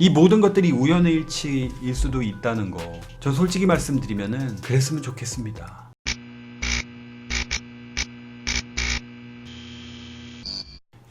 이 모든 것들이 우연의 일치일 수도 있다는 거, 전 솔직히 말씀드리면은 그랬으면 좋겠습니다.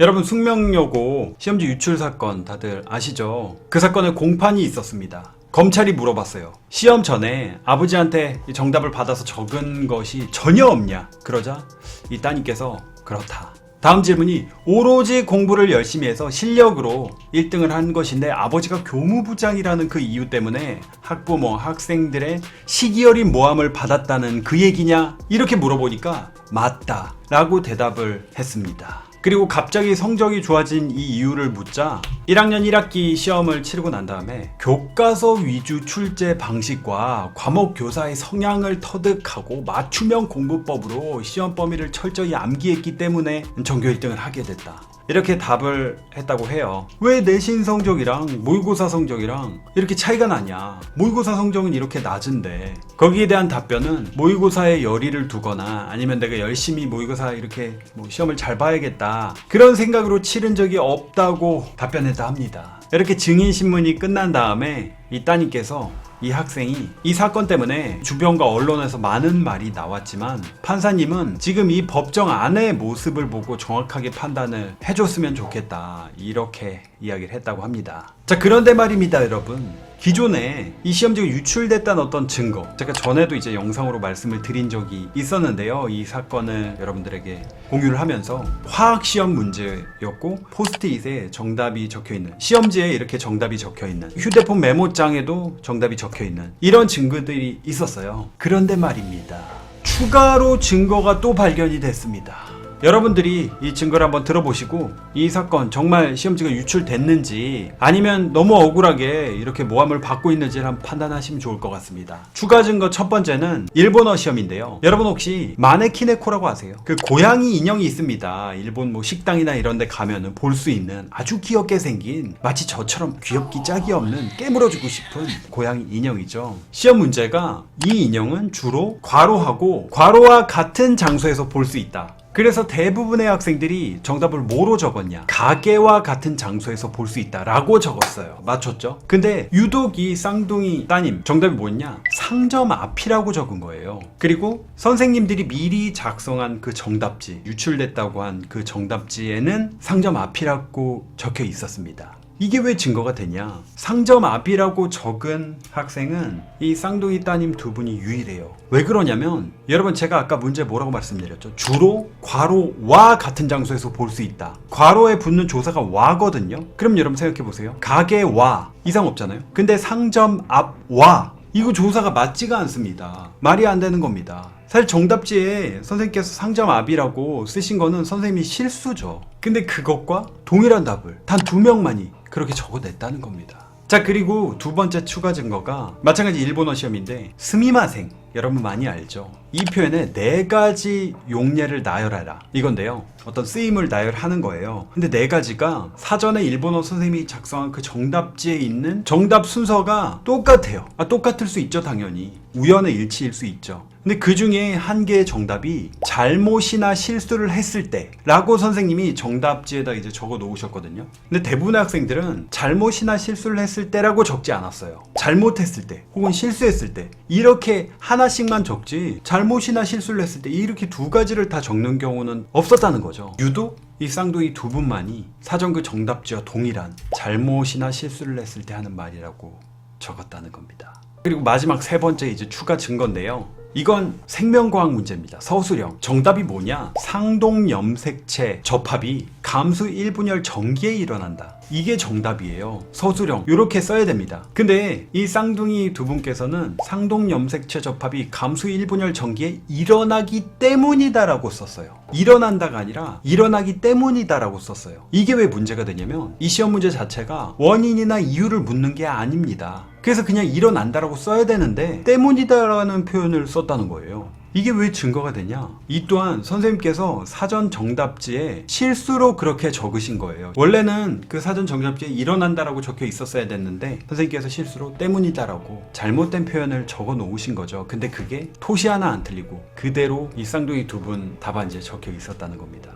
여러분, 숙명여고 시험지 유출 사건 다들 아시죠? 그 사건에 공판이 있었습니다. 검찰이 물어봤어요. 시험 전에 아버지한테 정답을 받아서 적은 것이 전혀 없냐? 그러자 이 따님께서 그렇다. 다음 질문이 오로지 공부를 열심히 해서 실력으로 1등을 한 것인데 아버지가 교무부장이라는 그 이유 때문에 학부모, 학생들의 시기 어린 모함을 받았다는 그 얘기냐? 이렇게 물어보니까 맞다 라고 대답을 했습니다. 그리고 갑자기 성적이 좋아진 이 이유를 묻자 1학년 1학기 시험을 치르고 난 다음에 교과서 위주 출제 방식과 과목 교사의 성향을 터득하고 맞춤형 공부법으로 시험 범위를 철저히 암기했기 때문에 전교 1등을 하게 됐다. 이렇게 답을 했다고 해요. 왜 내신 성적이랑 모의고사 성적이랑 이렇게 차이가 나냐? 모의고사 성적은 이렇게 낮은데. 거기에 대한 답변은 모의고사에 열의를 두거나 아니면 내가 열심히 모의고사 이렇게 시험을 잘 봐야겠다 그런 생각으로 치른 적이 없다고 답변했다 합니다. 이렇게 증인신문이 끝난 다음에 이 따님께서 이 학생이 이 사건 때문에 주변과 언론에서 많은 말이 나왔지만 판사님은 지금 이 법정 안의 모습을 보고 정확하게 판단을 해줬으면 좋겠다 이렇게 이야기를 했다고 합니다. 자, 그런데 말입니다, 여러분. 기존에 이 시험지가 유출됐다는 어떤 증거, 제가 전에도 이제 영상으로 말씀을 드린 적이 있었는데요. 이 사건을 여러분들에게 공유를 하면서 화학시험 문제였고 포스트잇에 정답이 적혀있는, 시험지에 이렇게 정답이 적혀있는, 휴대폰 메모장에도 정답이 적혀있는 이런 증거들이 있었어요. 그런데 말입니다, 추가로 증거가 또 발견이 됐습니다. 여러분들이 이 증거를 한번 들어보시고 이 사건 정말 시험지가 유출됐는지 아니면 너무 억울하게 이렇게 모함을 받고 있는지를 한번 판단하시면 좋을 것 같습니다. 추가 증거 첫 번째는 일본어 시험인데요. 여러분 혹시 마네키네코라고 아세요? 그 고양이 인형이 있습니다. 일본 식당이나 이런 데 가면은 볼 수 있는 아주 귀엽게 생긴, 마치 저처럼 귀엽기 짝이 없는 깨물어주고 싶은 고양이 인형이죠. 시험 문제가 이 인형은 주로 괄호하고 괄호와 같은 장소에서 볼 수 있다. 그래서 대부분의 학생들이 정답을 뭐로 적었냐? 가게와 같은 장소에서 볼 수 있다 라고 적었어요. 맞췄죠? 근데 유독 이 쌍둥이 따님 정답이 뭐였냐? 상점 앞이라고 적은 거예요. 그리고 선생님들이 미리 작성한 그 정답지, 유출됐다고 한 그 정답지에는 상점 앞이라고 적혀 있었습니다. 이게 왜 증거가 되냐? 상점 앞이라고 적은 학생은 이 쌍둥이 따님 두 분이 유일해요. 왜 그러냐면 여러분, 제가 아까 문제 뭐라고 말씀드렸죠? 주로 괄호와 같은 장소에서 볼 수 있다. 괄호에 붙는 조사가 와거든요. 그럼 여러분 생각해 보세요. 가게와 이상 없잖아요. 근데 상점 앞와 이거 조사가 맞지가 않습니다. 말이 안 되는 겁니다. 사실 정답지에 선생님께서 상점 앞이라고 쓰신 거는 선생님이 실수죠. 근데 그것과 동일한 답을 단 2명만이 그렇게 적어냈다는 겁니다. 자, 그리고 두 번째 추가 증거가 마찬가지 일본어 시험인데 스미마생, 여러분 많이 알죠? 이 표현에 4가지 용례를 나열하라 이건데요. 어떤 쓰임을 나열하는 거예요. 근데 4가지가 사전에 일본어 선생님이 작성한 그 정답지에 있는 정답 순서가 똑같아요. 똑같을 수 있죠, 당연히. 우연의 일치일 수 있죠. 근데 그 중에 한 개의 정답이 잘못이나 실수를 했을 때 라고 선생님이 정답지에다 이제 적어 놓으셨거든요. 근데 대부분의 학생들은 잘못이나 실수를 했을 때라고 적지 않았어요. 잘못했을 때 혹은 실수했을 때 이렇게 하나씩만 적지 잘못이나 실수를 했을 때 이렇게 2가지를 다 적는 경우는 없었다는 거죠. 유독 이 쌍둥이 두 분만이 사전 그 정답지와 동일한 잘못이나 실수를 했을 때 하는 말이라고 적었다는 겁니다. 그리고 마지막 세 번째 이제 추가 증거인데요. 이건 생명과학 문제입니다. 서술형. 정답이 뭐냐? 상동염색체 접합이 감수 1분열 전기에 일어난다. 이게 정답이에요. 서술형. 이렇게 써야 됩니다. 근데 이 쌍둥이 두 분께서는 상동염색체 접합이 감수 1분열 전기에 일어나기 때문이다 라고 썼어요. 일어난다가 아니라 일어나기 때문이다 라고 썼어요. 이게 왜 문제가 되냐면 이 시험 문제 자체가 원인이나 이유를 묻는 게 아닙니다. 그래서 그냥 일어난다라고 써야 되는데 때문이다라는 표현을 썼다는 거예요. 이게 왜 증거가 되냐? 이 또한 선생님께서 사전 정답지에 실수로 그렇게 적으신 거예요. 원래는 그 사전 정답지에 일어난다라고 적혀 있었어야 됐는데 선생님께서 실수로 때문이다라고 잘못된 표현을 적어 놓으신 거죠. 근데 그게 토시 하나 안 틀리고 그대로 이 쌍둥이 두 분 답안지에 적혀 있었다는 겁니다.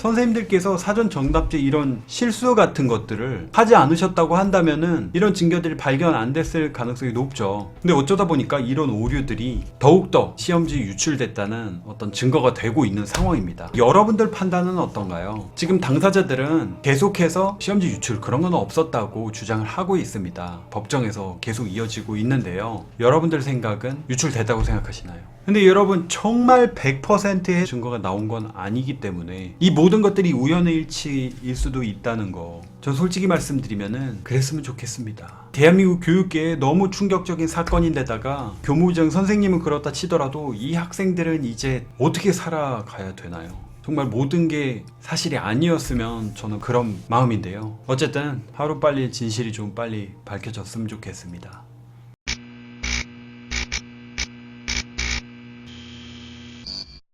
선생님들께서 사전 정답지 이런 실수 같은 것들을 하지 않으셨다고 한다면은 이런 징계들이 발견 안 됐을 가능성이 높죠. 근데 어쩌다 보니까 이런 오류들이 더욱더 시험지 유출됐다는 어떤 증거가 되고 있는 상황입니다. 여러분들 판단은 어떤가요? 지금 당사자들은 계속해서 시험지 유출 그런 건 없었다고 주장을 하고 있습니다. 법정에서 계속 이어지고 있는데요. 여러분들 생각은 유출됐다고 생각하시나요? 근데 여러분 정말 100%의 증거가 나온 건 아니기 때문에 이 모든 것들이 우연의 일치일 수도 있다는 거, 전 솔직히 말씀드리면은 그랬으면 좋겠습니다. 대한민국 교육계에 너무 충격적인 사건인데다가 교무부장 선생님은 그렇다 치더라도 이 학생들은 이제 어떻게 살아가야 되나요? 정말 모든 게 사실이 아니었으면 저는 그런 마음인데요. 어쨌든 하루빨리 진실이 좀 빨리 밝혀졌으면 좋겠습니다.